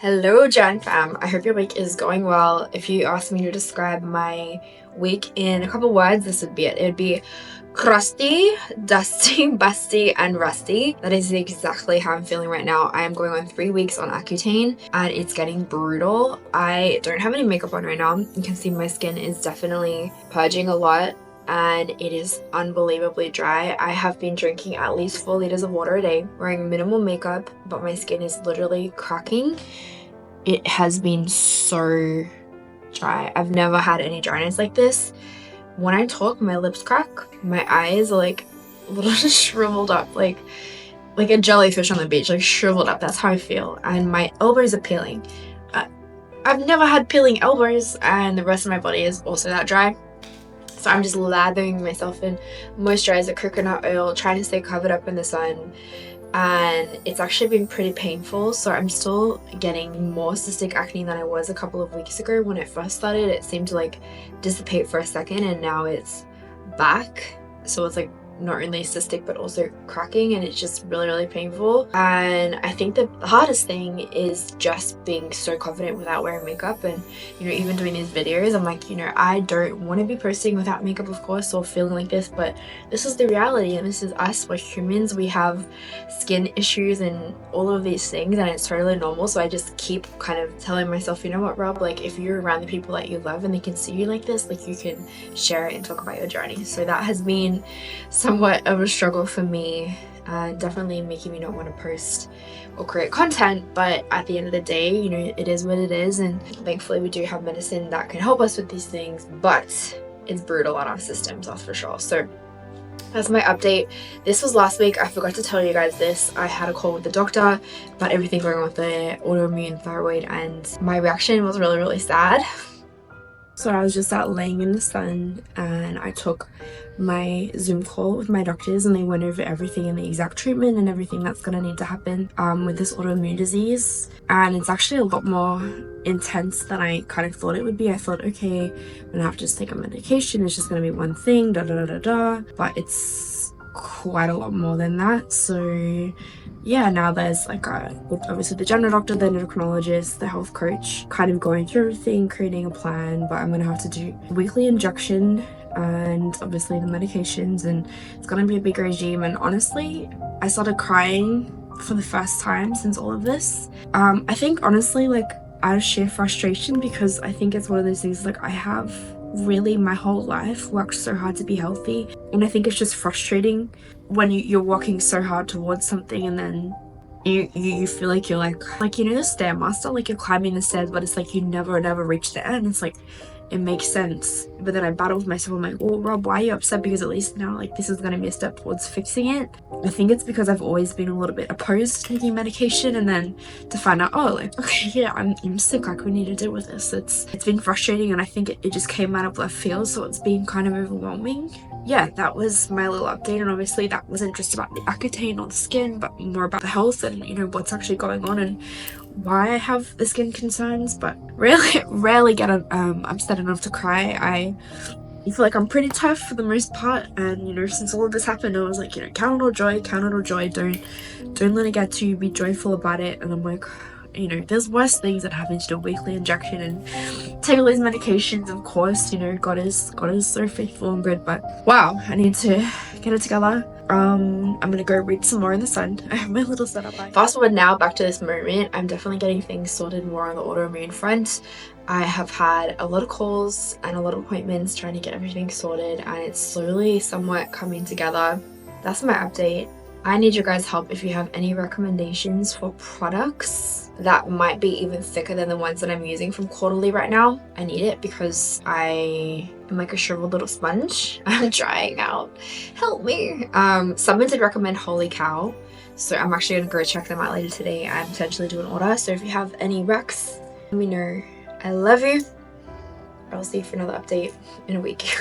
Hello Jan fam, I hope your week is going well. If you asked me to describe my week in a couple words, this would be it. It would be crusty, dusty, busty, and rusty. That is exactly how I'm feeling right now. I am going on 3 weeks on Accutane and it's getting brutal. I don't have any makeup on right now. You can see my skin is definitely purging a lot and it is unbelievably dry. I have been drinking at least 4 liters of water a day, wearing minimal makeup, but my skin is literally cracking. It has been so dry. I've never had any dryness like this. When I talk, my lips crack. My eyes are like a little shriveled up, like a jellyfish on the beach, like shriveled up. That's how I feel. And my elbows are peeling. I've never had peeling elbows, and the rest of my body is also that dry. So I'm just lathering myself in moisturizer, coconut oil, trying to stay covered up in the sun. And it's actually been pretty painful. So I'm still getting more cystic acne than I was a couple of weeks ago. When it first started, it seemed to like dissipate for a second and now it's back. So it's like not only cystic but also cracking, and it's just really painful. And I think the hardest thing is just being so confident without wearing makeup. And even doing these videos, I'm like, I don't want to be posting without makeup, of course, or feeling like this, but this is the reality and this is us. We're humans, we have skin issues and all of these things, and it's totally normal. So I just keep kind of telling myself, you know what, Rob, like if you're around the people that you love and they can see you like this, like you can share it and talk about your journey. So that has been somewhat of a struggle for me, definitely making me not want to post or create content, but at the end of the day, it is what it is, and thankfully we do have medicine that can help us with these things, but it's brutal on our systems, that's for sure. So that's my update. This was last week. I forgot to tell you guys this. I had a call with the doctor about everything going on with the autoimmune thyroid, and my reaction was really sad. So I was just out laying in the sun and I took my Zoom call with my doctors, and they went over everything and the exact treatment and everything that's going to need to happen with this autoimmune disease. And it's actually a lot more intense than I kind of thought it would be. I thought, okay, I'm going to have to just take a medication. It's just going to be one thing, but it's quite a lot more than that. So yeah, now there's like obviously the general doctor, the endocrinologist, the health coach, kind of going through everything, creating a plan. But I'm gonna have to do a weekly injection and obviously the medications, and it's gonna be a big regime. And honestly, I started crying for the first time since all of this. I think honestly, like out of sheer frustration, because I think it's one of those things, like I have really my whole life worked so hard to be healthy, and I think it's just frustrating when you're walking so hard towards something and then you feel like you're like the stairmaster, like you're climbing the stairs, but it's like you never reach the end. It's like it makes sense, but then I battle with myself. I'm like, well, Rob, why are you upset? Because at least now, like, this is going to be a step towards fixing it. I think it's because I've always been a little bit opposed to taking medication, and then to find out, oh, like, okay, yeah, I'm sick, like we need to deal with this. It's been frustrating, and I think it just came out of left field, so it's been kind of overwhelming. Yeah, that was my little update, and obviously that wasn't just about the Accutane or the skin, but more about the health and what's actually going on and why I have the skin concerns. But rarely get upset enough to cry. I feel like I'm pretty tough for the most part, and since all of this happened, I was like, count it all joy, don't let it get to you, be joyful about it. And I'm like, there's worse things than having to do a weekly injection and take all these medications. Of course, God is so faithful and good, but wow, I need to get it together. I'm gonna go read some more in the sun. I have my little setup. Fast forward now back to this moment. I'm definitely getting things sorted more on the autoimmune front. I have had a lot of calls and a lot of appointments trying to get everything sorted, and it's slowly somewhat coming together. That's my update. I need your guys' help if you have any recommendations for products that might be even thicker than the ones that I'm using from Quarterly right now. I need it because I am like a shriveled little sponge. I'm drying out. Help me. Someone did recommend Holy Cow, so I'm actually gonna go check them out later today and potentially do an order. So if you have any recs, let me know. I love you. I'll see you for another update in a week.